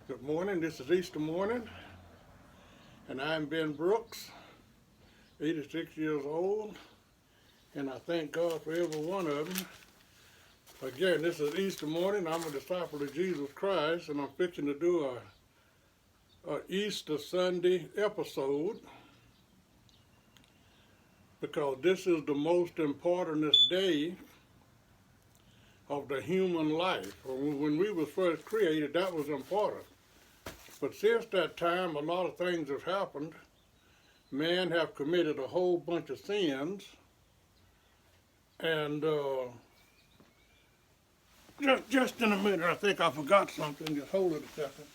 Good morning. This is Easter morning, and I'm Ben Brooks, 86 years old, and I thank God for every one of them. Again, this is Easter morning. I'm a disciple of Jesus Christ, and I'm fixing to do a Easter Sunday episode because this is the most important day of the human life. When we were first created, that was important. But since that time, a lot of things have happened. Man have committed a whole bunch of sins, and just in a minute, I think I forgot something. Just hold it a second.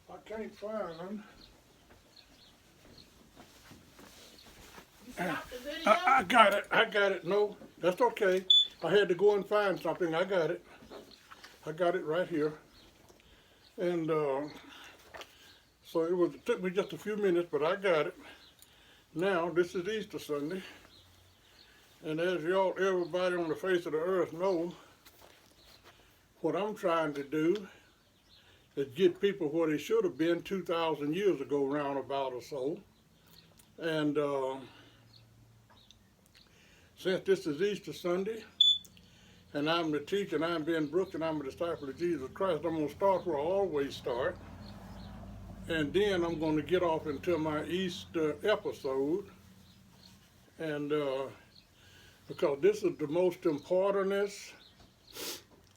I can't find. I got it. I got it. No, that's okay. I had to go and find something. I got it. I got it right here. And so it took me just a few minutes, but I got it. Now, this is Easter Sunday. And as everybody on the face of the earth know, what I'm trying to do is get people where they should have been 2,000 years ago, roundabout or so. And since this is Easter Sunday, and I'm the teacher, and I'm Ben Brooks, and I'm a disciple of Jesus Christ, I'm going to start where I always start. And then I'm going to get off into my Easter episode. And because this is the most importantest,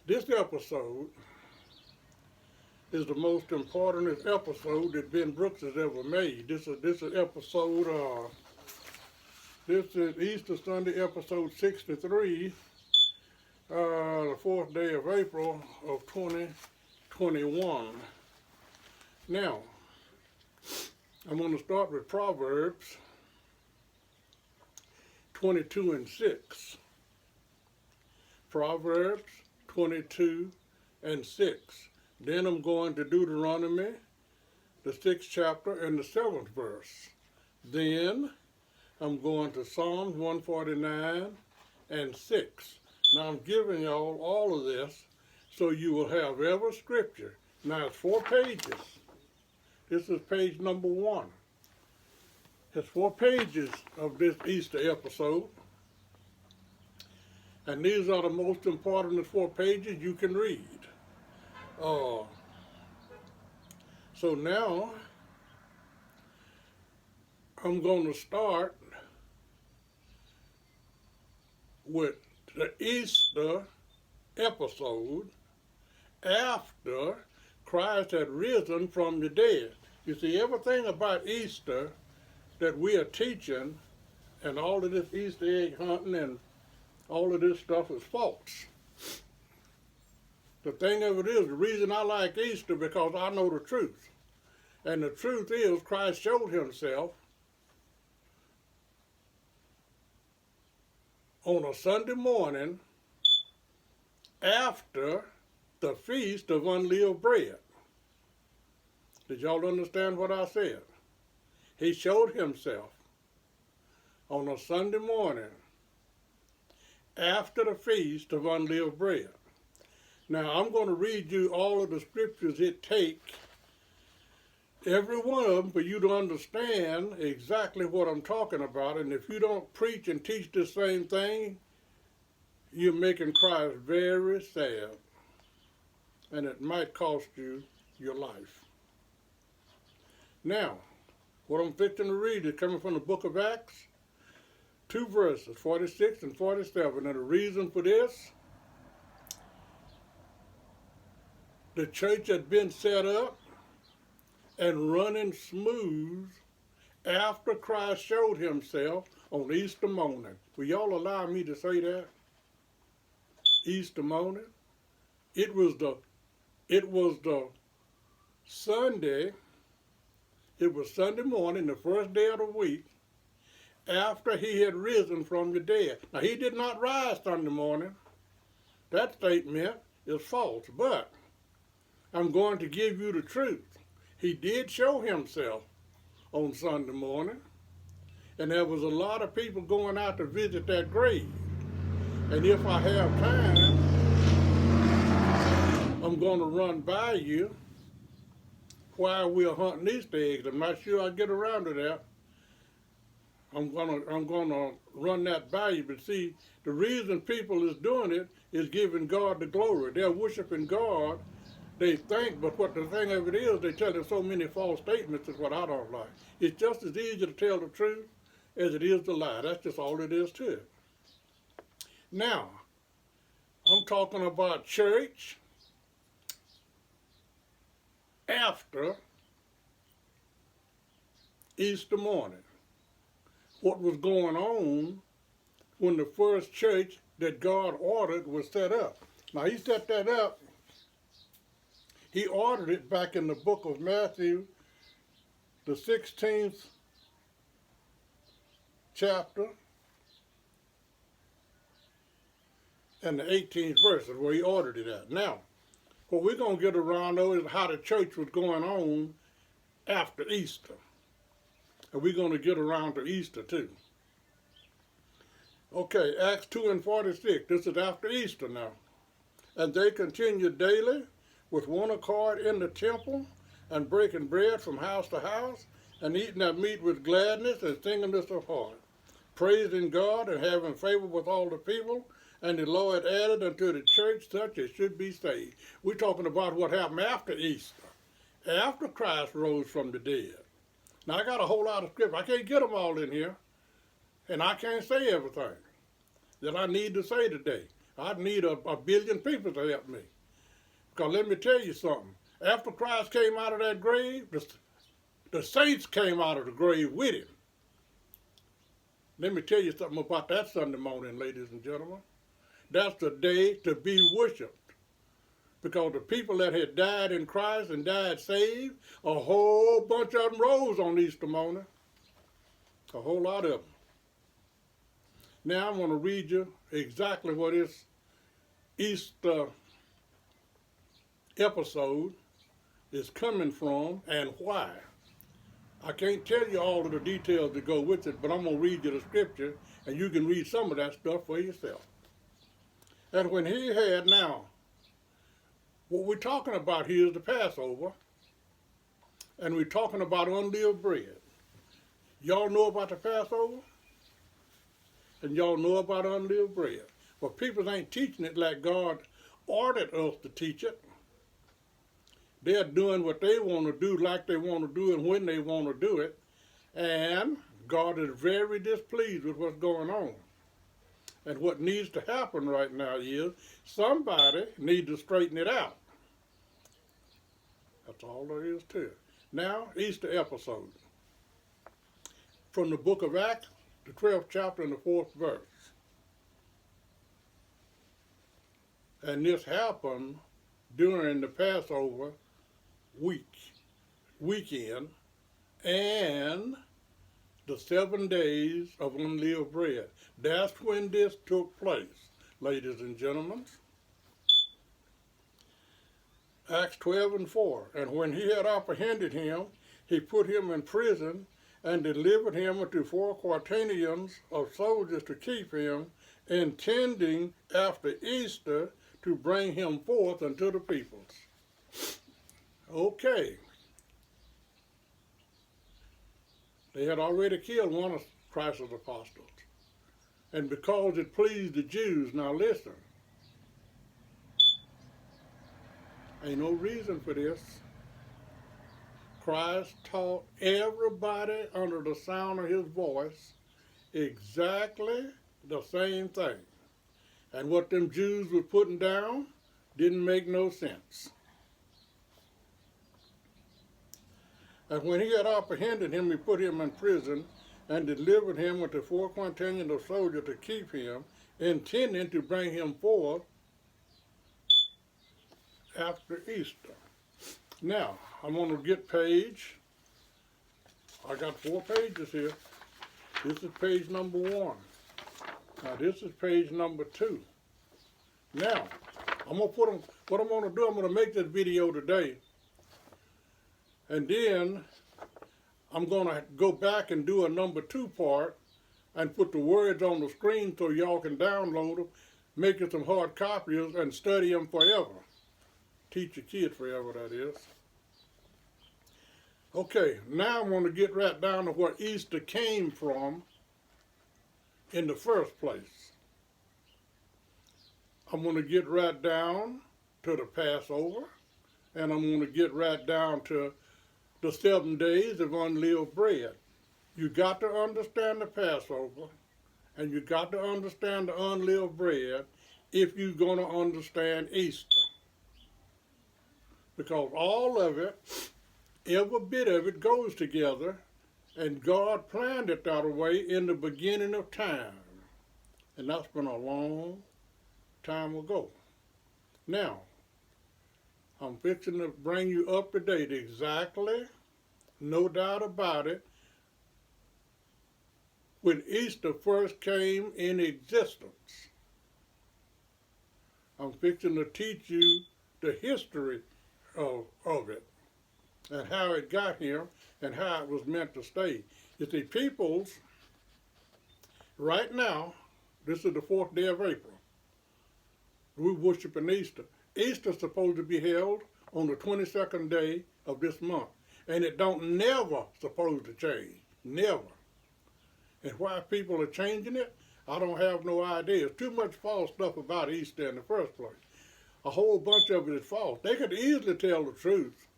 this episode is the most important episode that Ben Brooks has ever made. This is episode, this is Easter Sunday, episode 63, the 4th day of April of 2021. Now, I'm going to start with Proverbs 22 and 6. Proverbs 22 and 6. Then I'm going to Deuteronomy, the 6th chapter and the 7th verse. Then I'm going to Psalms 149 and 6. Now I'm giving y'all all of this so you will have every scripture. Now it's 4 pages. This is page number 1. It's 4 pages of this Easter episode. And these are the most important 4 pages you can read. So now I'm going to start with the Easter episode after Christ had risen from the dead. You see, everything about Easter that we are teaching and all of this Easter egg hunting and all of this stuff is false. The thing of it is, the reason I like Easter because I know the truth. And the truth is, Christ showed himself on a Sunday morning after the Feast of Unleavened Bread. Did y'all understand what I said? He showed himself on a Sunday morning after the Feast of Unleavened Bread. Now, I'm going to read you all of the scriptures it takes, every one of them, for you to understand exactly what I'm talking about. And if you don't preach and teach the same thing, you're making Christ very sad. And it might cost you your life. Now, what I'm fixing to read is coming from the book of Acts, 2 verses, 46 and 47. And the reason for this, the church had been set up and running smooth after Christ showed himself on Easter morning. Will y'all allow me to say that? Easter morning. It was the Sunday, it was Sunday morning, the first day of the week, after he had risen from the dead. Now, he did not rise Sunday morning. That statement is false, but I'm going to give you the truth. He did show himself on Sunday morning, and there was a lot of people going out to visit that grave. And if I have time, I'm going to run by you while we're hunting Easter eggs. I'm not sure I'll get around to that. I'm gonna run that by you. But see, the reason people is doing it is giving God the glory. They're worshiping God. They think, but what the thing of it is, they tell so many false statements is what I don't like. It's just as easy to tell the truth as it is to lie. That's just all it is to it. Now, I'm talking about church after Easter morning. What was going on when the first church that God ordered was set up. Now, he set that up. He ordered it back in the book of Matthew, the 16th chapter, and the 18th verse is where he ordered it at. Now, what we're going to get around, though, is how the church was going on after Easter. And we're going to get around to Easter, too. Okay, Acts 2:46. This is after Easter now. And they continued daily with one accord in the temple, and breaking bread from house to house, and eating that meat with gladness and singleness of heart, praising God and having favor with all the people. And the Lord added unto the church such as should be saved. We're talking about what happened after Easter, after Christ rose from the dead. Now, I got a whole lot of scripture. I can't get them all in here, and I can't say everything that I need to say today. I'd need a billion people to help me. Because let me tell you something. After Christ came out of that grave, the saints came out of the grave with him. Let me tell you something about that Sunday morning, ladies and gentlemen. That's the day to be worshiped. Because the people that had died in Christ and died saved, a whole bunch of them rose on Easter morning. A whole lot of them. Now I'm going to read you exactly what this Easter episode is coming from and why. I can't tell you all of the details that go with it, but I'm going to read you the scripture, and you can read some of that stuff for yourself. And when he had now, what we're talking about here is the Passover, and we're talking about unleavened bread. Y'all know about the Passover? And y'all know about unleavened bread. But people ain't teaching it like God ordered us to teach it. They're doing what they want to do, like they want to do, and when they want to do it. And God is very displeased with what's going on. And what needs to happen right now is somebody needs to straighten it out. That's all there is to it. Now, Easter episode. From the book of Acts, the 12th chapter and the 4th verse. And this happened during the Passover weekend, and the 7 days of unleavened bread. That's when this took place, ladies and gentlemen. Acts 12:4. And when he had apprehended him, he put him in prison and delivered him unto 4 quaternions of soldiers to keep him, intending after Easter to bring him forth unto the peoples. Okay. They had already killed one of Christ's apostles. And because it pleased the Jews, now listen, ain't no reason for this. Christ taught everybody under the sound of his voice exactly the same thing. And what them Jews were putting down didn't make no sense. And when he had apprehended him, he put him in prison and delivered him unto 4 quaternions of soldiers to keep him, intending to bring him forth after Easter. Now, I'm going to get I got 4 pages here. This is page number 1. Now, this is page number 2. Now, what I'm going to do, I'm going to make this video today. And then I'm going to go back and do a number 2 part and put the words on the screen so y'all can download them, make it some hard copies, and study them forever. Teach your kids forever, that is. Okay, now I'm going to get right down to where Easter came from in the first place. I'm going to get right down to the Passover, and I'm going to get right down to the 7 days of unleavened bread. You got to understand the Passover, and you got to understand the unleavened bread if you're going to understand Easter. Because all of it, every bit of it goes together, and God planned it that way in the beginning of time. And that's been a long time ago. Now, I'm fixing to bring you up to date exactly, no doubt about it, when Easter first came in existence. I'm fixing to teach you the history of it and how it got here and how it was meant to stay. You see, peoples, right now, this is the 4th day of April. We worship in Easter. Easter's supposed to be held on the 22nd day of this month. And it don't never supposed to change. Never. And why people are changing it, I don't have no idea. There's too much false stuff about Easter in the first place. A whole bunch of it is false. They could easily tell the truth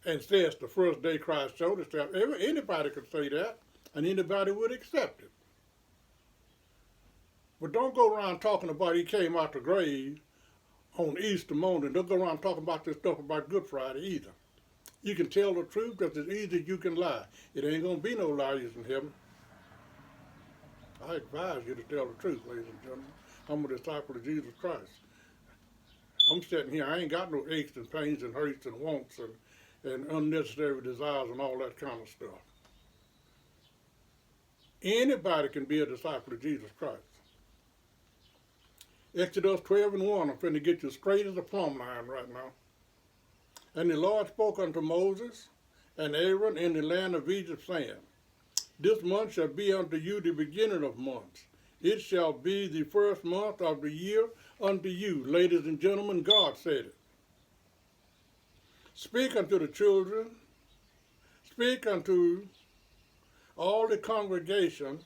and say it's the first day Christ showed himself. Anybody could say that, and anybody would accept it. But don't go around talking about he came out the grave on Easter morning. Don't go around talking about this stuff about Good Friday either. You can tell the truth because it's easy you can lie. It ain't going to be no liars in heaven. I advise you to tell the truth, ladies and gentlemen. I'm a disciple of Jesus Christ. I'm sitting here, I ain't got no aches and pains and hurts and wants and unnecessary desires and all that kind of stuff. Anybody can be a disciple of Jesus Christ. Exodus 12:1, I'm finna get you straight as a plumb line right now. And the Lord spoke unto Moses and Aaron in the land of Egypt, saying, This month shall be unto you the beginning of months. It shall be the first month of the year unto you. Ladies and gentlemen, God said it. Speak unto the children, speak unto all the congregation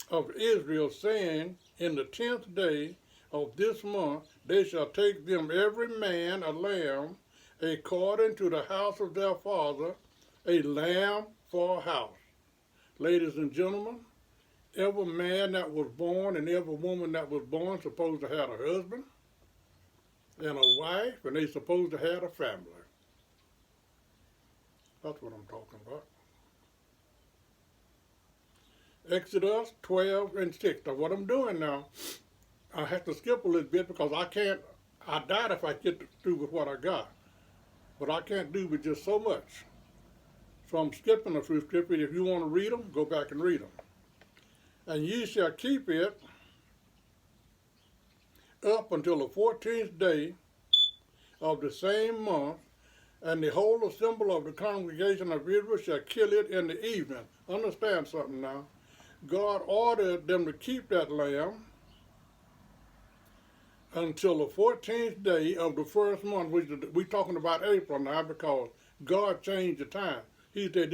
of Israel, saying, In the 10th day of this month they shall take them every man a lamb, according to the house of their father, a lamb for a house. Ladies and gentlemen, every man that was born and every woman that was born supposed to have a husband and a wife, and they supposed to have a family. That's what I'm talking about. Exodus 12:6. Now what I'm doing now, I have to skip a little bit because I doubt if I get through with what I got. But I can't do with just so much. So I'm skipping a few scriptures. If you want to read them, go back and read them. And ye shall keep it up until the 14th day of the same month, and the whole assembly of the congregation of Israel shall kill it in the evening. Understand something now. God ordered them to keep that lamb until the 14th day of the first month, which we're talking about April now because God changed the time. He said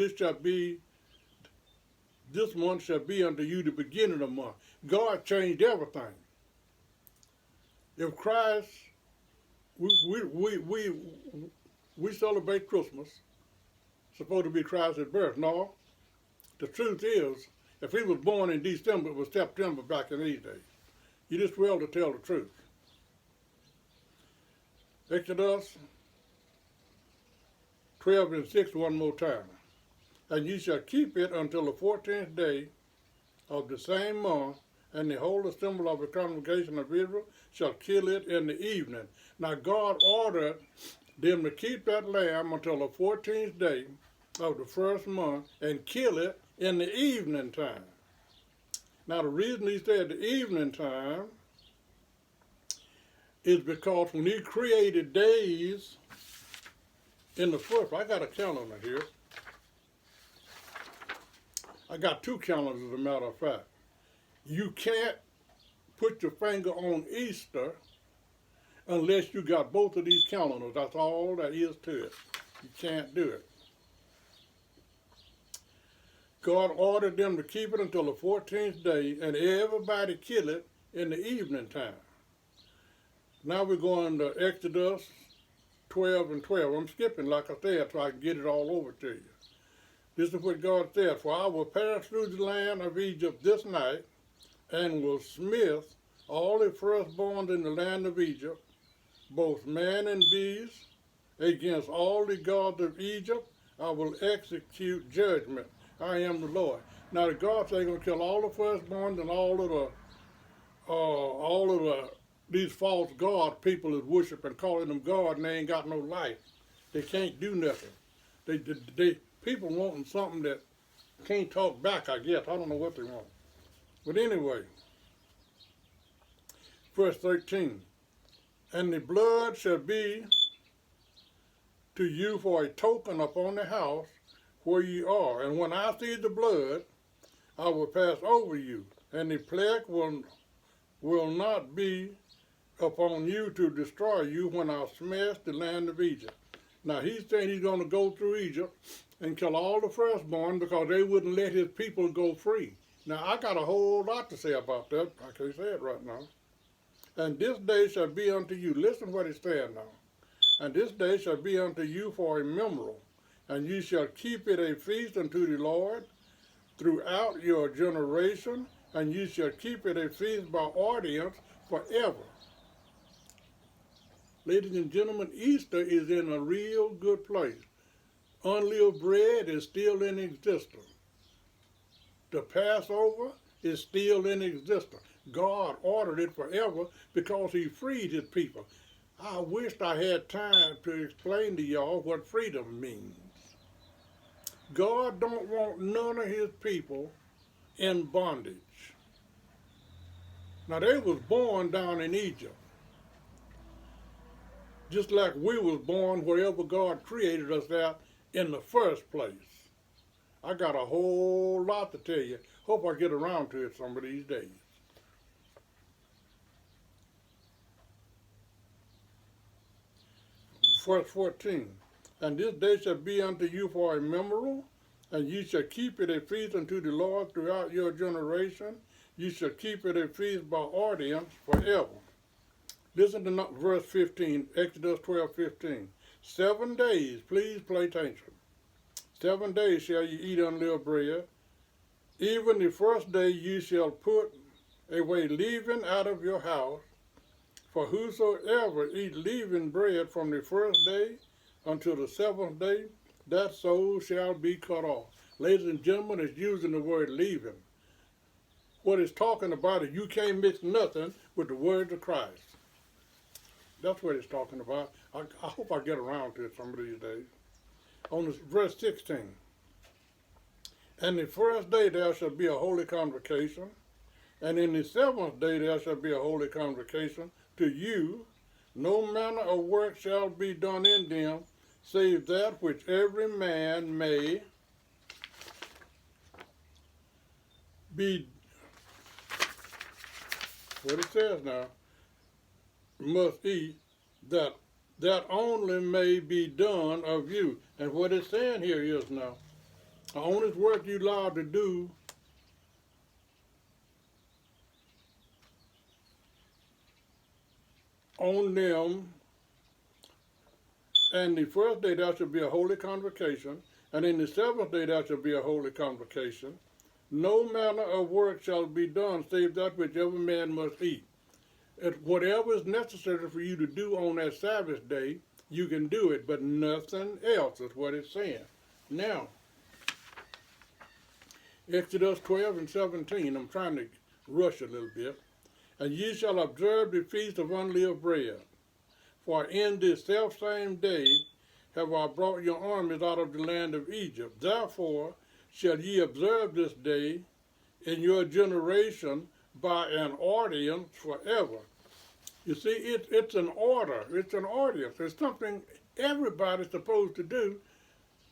this month shall be unto you the beginning of the month. God changed everything. If Christ, we celebrate Christmas, supposed to be Christ's birth. No, the truth is, if he was born in December, it was September back in these days. You just well to tell the truth. Exodus 12:6 one more time. And ye shall keep it until the 14th day of the same month, and the whole assembly of the congregation of Israel shall kill it in the evening. Now God ordered them to keep that lamb until the 14th day of the first month and kill it in the evening time. Now the reason he said the evening time is because when he created days in the first, I got a calendar here. I got two calendars as a matter of fact. You can't put your finger on Easter unless you got both of these calendars. That's all that is to it. You can't do it. God ordered them to keep it until the 14th day, and everybody kill it in the evening time. Now we're going to Exodus 12 and 12. I'm skipping, like I said, so I can get it all over to you. This is what God said, "For I will pass through the land of Egypt this night, and will smith all the firstborn in the land of Egypt, both man and beast, against all the gods of Egypt. I will execute judgment. I am the Lord." Now the God said, "Going to kill all the firstborn and all of these false gods people is worshiping, calling them God, and they ain't got no life. They can't do nothing. They people wanting something that can't talk back. I guess I don't know what they want. But anyway, verse 13, "And the blood shall be to you for a token upon the house where ye are. And when I see the blood, I will pass over you, and the plague will not be upon you to destroy you when I smash the land of Egypt." Now he's saying he's going to go through Egypt and kill all the firstborn because they wouldn't let his people go free. Now I got a whole lot to say about that. I can't say it right now. "And this day shall be unto you." Listen what he's saying now. "And this day shall be unto you for a memorial, and ye shall keep it a feast unto the Lord throughout your generation, and ye shall keep it a feast by ordinance forever." Ladies and gentlemen, Easter is in a real good place. Unleavened bread is still in existence. The Passover is still in existence. God ordered it forever because he freed his people. I wished I had time to explain to y'all what freedom means. God don't want none of his people in bondage. Now they was born down in Egypt, just like we was born wherever God created us at in the first place. I got a whole lot to tell you. Hope I get around to it some of these days. Verse 14, "And this day shall be unto you for a memorial, and ye shall keep it a feast unto the Lord throughout your generation. Ye shall keep it a feast by ordinance forever." Listen to verse 15, Exodus 12:15. "7 days," please pay attention. "7 days shall ye eat unleavened bread. Even the first day ye shall put away leaven out of your house. For whosoever eat leavened bread from the first day until the 7th day, that soul shall be cut off." Ladies and gentlemen, it's using the word leaven. What it's talking about is you can't mix nothing with the words of Christ. That's what it's talking about. I hope I get around to it some of these days. On verse 16, "And the first day there shall be a holy convocation, and in the 7th day there shall be a holy convocation to you. No manner of work shall be done in them, save that which every man may be," what it says now, "must eat, that only may be done of you." And what it's saying here is now, the only work you're allowed to do on them, and the first day there shall be a holy convocation, and in the 7th day there shall be a holy convocation. No manner of work shall be done, save that which every man must eat. Whatever is necessary for you to do on that Sabbath day, you can do it, but nothing else is what it's saying. Now, Exodus 12 and 17, I'm trying to rush a little bit. "And ye shall observe the feast of unleavened bread. For in this selfsame day have I brought your armies out of the land of Egypt. Therefore shall ye observe this day in your generation by an ordinance forever. You see, it's an order. It's an ordinance. It's something everybody's supposed to do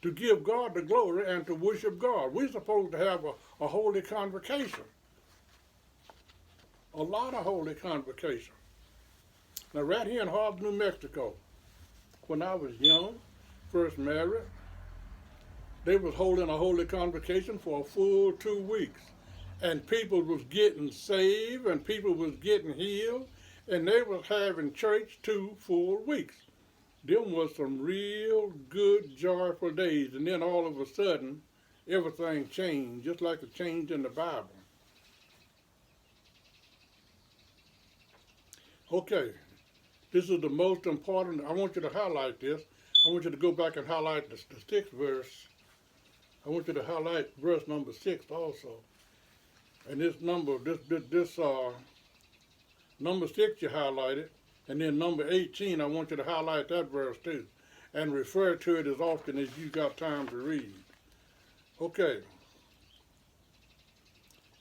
to give God the glory and to worship God. We're supposed to have a holy convocation. A lot of holy convocation. Now, right here in Harbor, New Mexico, when I was young, first married, they was holding a holy convocation for a full 2 weeks. And people was getting saved and people was getting healed. And they was having church 2 full weeks. Them was some real good, joyful days. And then all of a sudden, everything changed, just like it changed in the Bible. Okay, this is the most important. I want you to highlight this. I want you to go back and highlight the 6th verse. I want you to highlight verse number 6 also. And this number, number 6 you highlighted, and then number 18, I want you to highlight that verse too, and refer to it as often as you got time to read. Okay.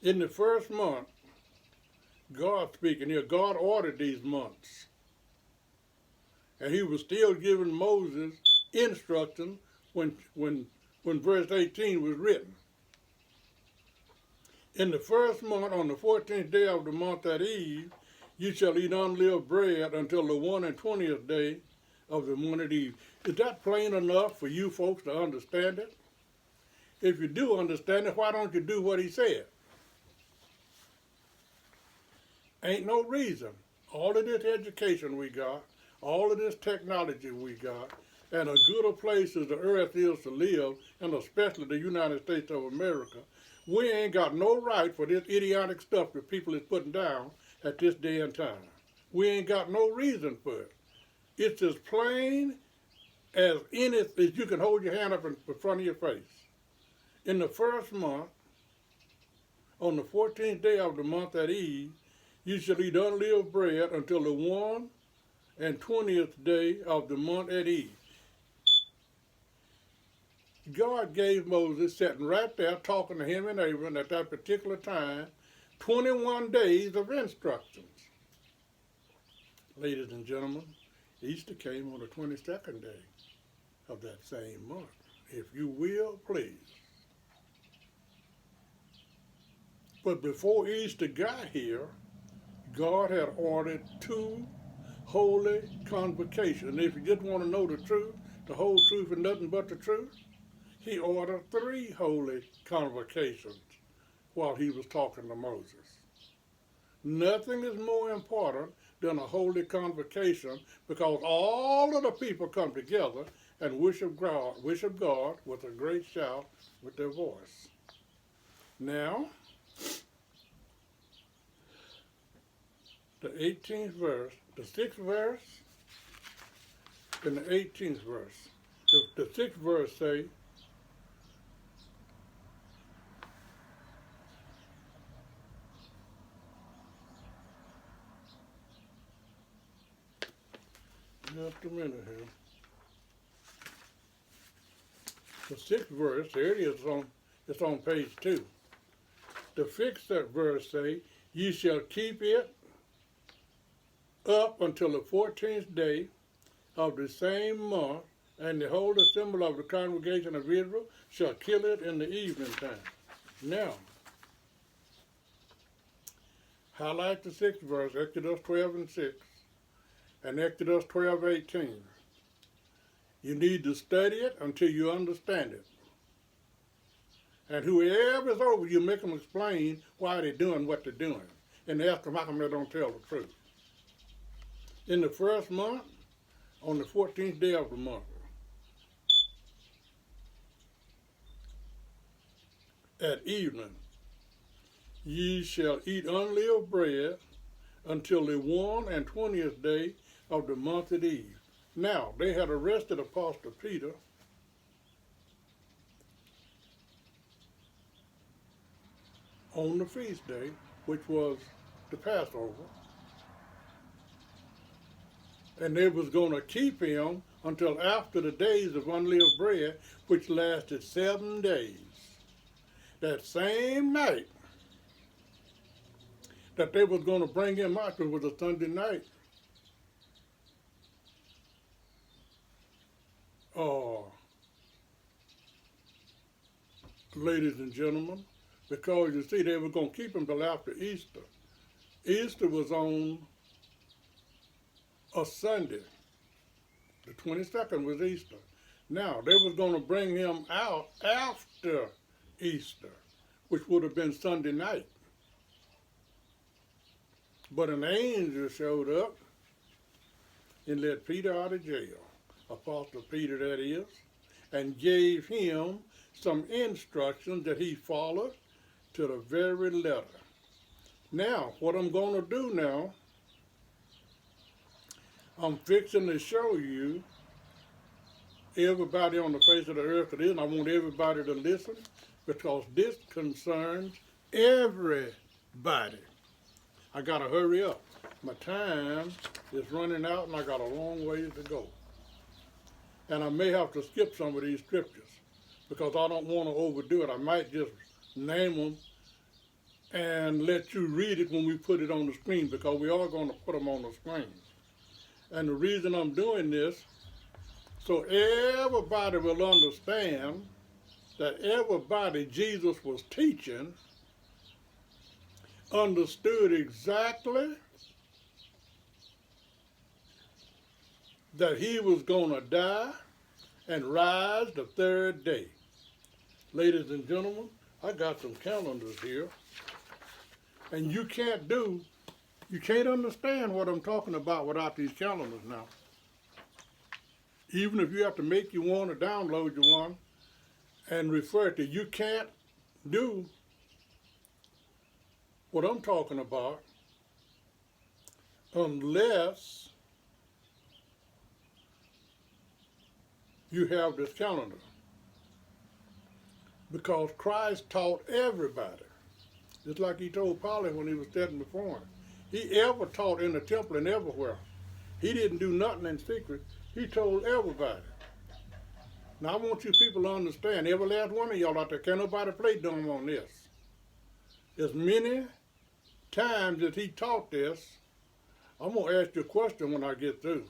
In the first month, God speaking here, God ordered these months. And he was still giving Moses instruction when verse 18 was written. In the first month, on the 14th day of the month at eve, you shall eat unleavened bread until the 21st day of the month at eve. Is that plain enough for you folks to understand it? If you do understand it, why don't you do what he said? Ain't no reason. All of this education we got, all of this technology we got, and as good a place as the earth is to live, and especially the United States of America, we ain't got no right for this idiotic stuff that people is putting down at this day and time. We ain't got no reason for it. It's as plain as you can hold your hand up in front of your face. In the first month, on the 14th day of the month at eve, you shall eat unleavened bread until the 21st day of the month at eve. God gave Moses, sitting right there talking to him and Aaron at that particular time, 21 days of instructions. Ladies and gentlemen, Easter came on the 22nd day of that same month. If you will, please. But before Easter got here, God had ordered 2 holy convocations. If you just want to know the truth, the whole truth and nothing but the truth, he ordered 3 holy convocations while he was talking to Moses. Nothing is more important than a holy convocation, because all of the people come together and worship God with a great shout with their voice. Now, the 18th verse, the 6th verse, and the 18th verse. The 6th verse say, just a minute here. The 6th verse, there it is, it's on page 2. The 6th verse say, ye shall keep it up until the 14th day of the same month, and the whole assembly of the congregation of Israel shall kill it in the evening time. Now, highlight the 6th verse, Exodus 12:6, and Exodus 12:18. You need to study it until you understand it. And whoever's over you, make them explain why they're doing what they're doing. And ask them how come they don't tell the truth. In the first month, on the 14th day of the month, at evening, ye shall eat unleavened bread until the 21st day of the month at eve. Now, they had arrested Apostle Peter on the feast day, which was the Passover. And they was going to keep him until after the days of unleavened bread, which lasted 7 days. That same night that they was going to bring him out, it was a Sunday night. Ladies and gentlemen, because you see, they were going to keep him till after Easter. Easter was on a Sunday. The 22nd was Easter. Now, they was going to bring him out after Easter, which would have been Sunday night. But an angel showed up and let Peter out of jail, Apostle Peter that is, and gave him some instructions that he followed to the very letter. Now, what I'm going to do now, I'm fixing to show you everybody on the face of the earth that is, and I want everybody to listen because this concerns everybody. I got to hurry up. My time is running out and I got a long ways to go. And I may have to skip some of these scriptures because I don't want to overdo it. I might just name them and let you read it when we put it on the screen because we are going to put them on the screen. And the reason I'm doing this, so everybody will understand that everybody Jesus was teaching understood exactly that he was going to die and rise the third day. Ladies and gentlemen, I got some calendars here, and you can't understand what I'm talking about without these calendars now. Even if you have to make you one or download you one and refer to, you can't do what I'm talking about unless you have this calendar. Because Christ taught everybody. Just like he told Polly when he was standing before him. He ever taught in the temple and everywhere. He didn't do nothing in secret. He told everybody. Now I want you people to understand, every last one of y'all out there, can't nobody play dumb on this. As many times as he taught this, I'm going to ask you a question when I get through.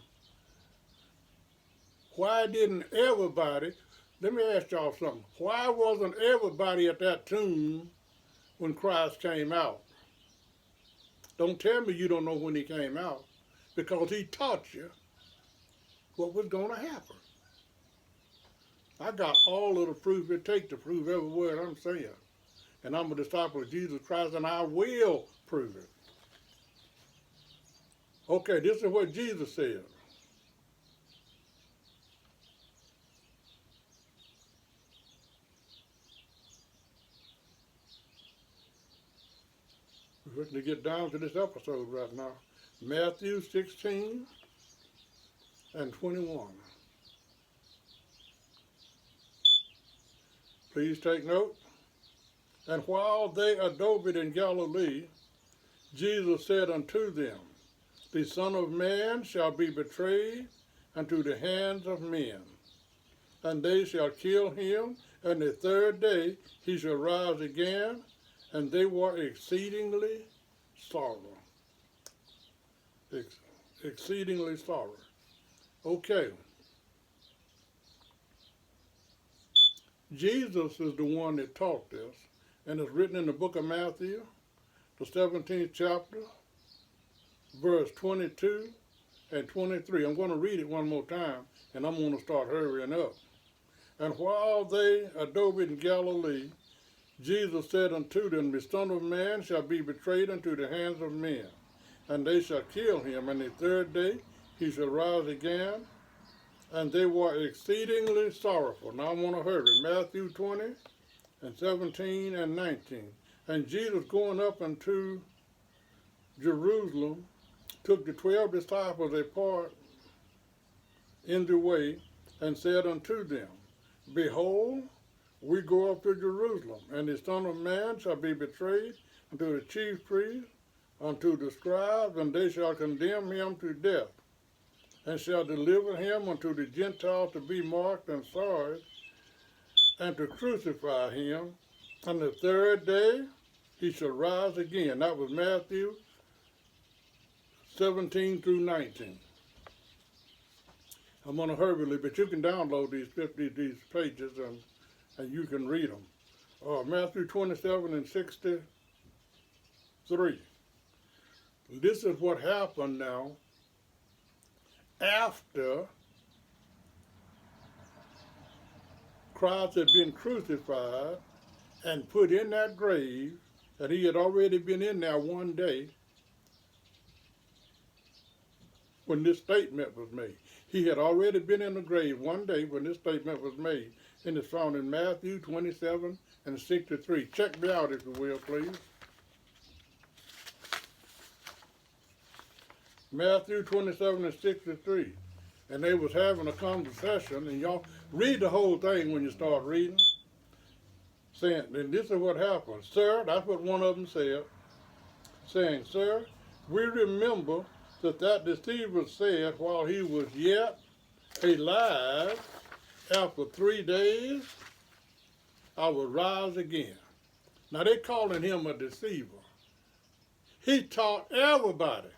Why didn't everybody, let me ask y'all something. Why wasn't everybody at that tomb when Christ came out? Don't tell me you don't know when he came out, because he taught you what was going to happen. I got all of the proof it takes to prove every word I'm saying. And I'm a disciple of Jesus Christ, and I will prove it. Okay, this is what Jesus said. We're going to get down to this episode right now. Matthew 16 and 21. Please take note. And while they abode in Galilee, Jesus said unto them, The Son of Man shall be betrayed unto the hands of men, and they shall kill him, and the third day he shall rise again. And they were exceedingly sorry. Exceedingly sorry. Okay. Jesus is the one that taught this, and it's written in the book of Matthew, the 17th chapter, verse 22 and 23. I'm going to read it one more time, and I'm going to start hurrying up. And while they abode in Galilee, Jesus said unto them, The Son of Man shall be betrayed unto the hands of men, and they shall kill him, and the third day he shall rise again. And they were exceedingly sorrowful. Now I want to hurry. Matthew 20 and 17 and 19. And Jesus going up unto Jerusalem took the 12 disciples apart in the way, and said unto them, Behold, we go up to Jerusalem, and the Son of Man shall be betrayed unto the chief priests, unto the scribes, and they shall condemn him to death, and shall deliver him unto the Gentiles to be marked and sorry, and to crucify him. On the third day he shall rise again. That was Matthew 17 through 19. I'm going to hurry, but you can download these pages and you can read them. Matthew 27 and 63. This is what happened now after Christ had been crucified and put in that grave, and he had already been in there one day when this statement was made. He had already been in the grave one day when this statement was made, and it's found in Matthew 27 and 63. Check me out, if you will, please. Matthew 27 and 63. And they was having a conversation, and y'all read the whole thing when you start reading. Saying, and this is what happened. Sir, that's what one of them said. Saying, sir, we remember that deceiver said while he was yet alive, after 3 days, I will rise again. Now they calling him a deceiver. He taught everybody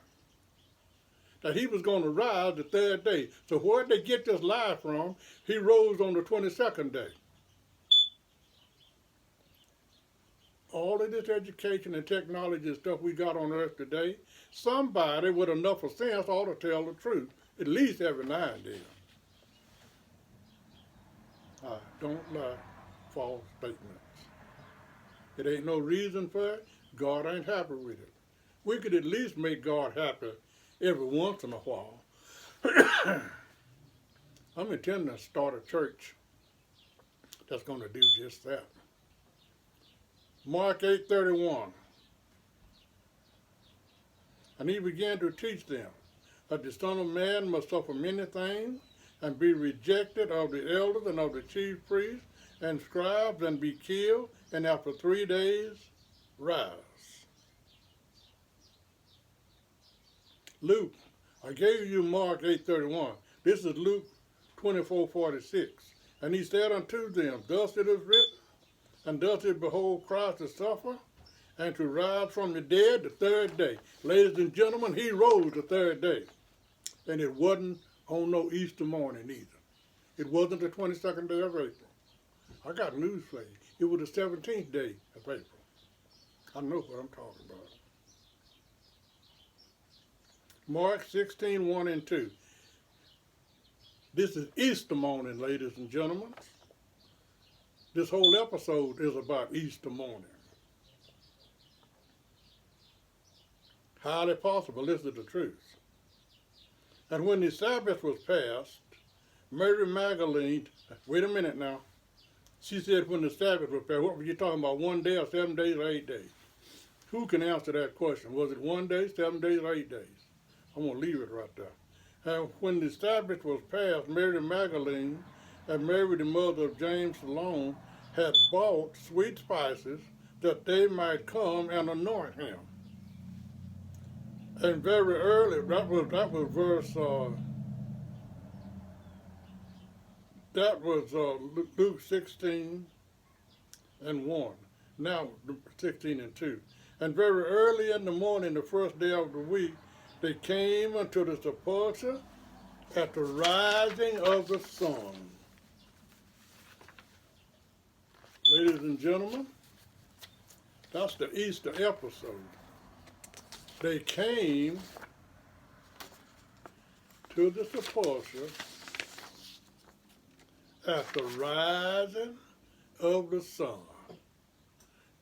that he was going to rise the third day. So where did they get this lie from? He rose on the 22nd day. All of this education and technology and stuff we got on earth today, somebody with enough of sense ought to tell the truth, at least every now and then. I don't like false statements. It ain't no reason for it. God ain't happy with it. We could at least make God happy every once in a while. I'm intending to start a church that's going to do just that. Mark 8:31. And he began to teach them that the Son of Man must suffer many things and be rejected of the elders and of the chief priests and scribes and be killed, and after 3 days rise. Luke, I gave you Mark 8:31. This is Luke 24:46. And he said unto them, thus it is written, and thus it behold Christ to suffer, and to rise from the dead the third day. Ladies and gentlemen, he rose the third day. And it wasn't on no Easter morning either. It wasn't the 22nd day of April. I got news for you. It was the 17th day of April. I know what I'm talking about. Mark 16:1 and 2. This is Easter morning, ladies and gentlemen. This whole episode is about Easter morning. Highly possible, this is the truth. And when the Sabbath was passed, Mary Magdalene, wait a minute now. She said when the Sabbath was passed, what were you talking about, 1 day or 7 days or 8 days? Who can answer that question? Was it 1 day, 7 days, or 8 days? I'm going to leave it right there. And when the Sabbath was passed, Mary Magdalene and Mary, the mother of James alone, had bought sweet spices that they might come and anoint him. And very early, that was Luke 16 and 1. Now 16 and 2. And very early in the morning, the first day of the week, they came unto the sepulchre at the rising of the sun. Ladies and gentlemen, that's the Easter episode. They came to the sepulchre at the rising of the sun.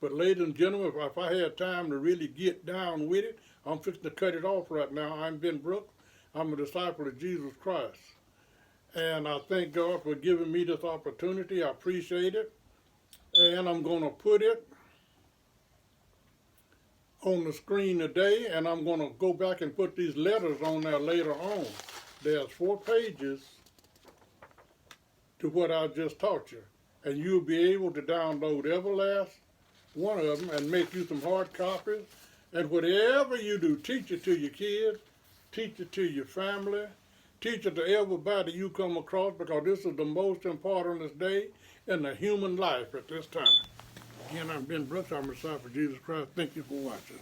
But ladies and gentlemen, if I had time to really get down with it, I'm fixing to cut it off right now. I'm Ben Brooks. I'm a disciple of Jesus Christ. And I thank God for giving me this opportunity. I appreciate it. And I'm going to put it on the screen today, and I'm going to go back and put these letters on there later on. There's 4 pages to what I just taught you. And you'll be able to download every last one of them and make you some hard copies. And whatever you do, teach it to your kids, teach it to your family, Teach it to everybody you come across, because this is the most important day in the human life at this time. Again, I'm Ben Brooks. I'm a disciple of Jesus Christ. Thank you for watching.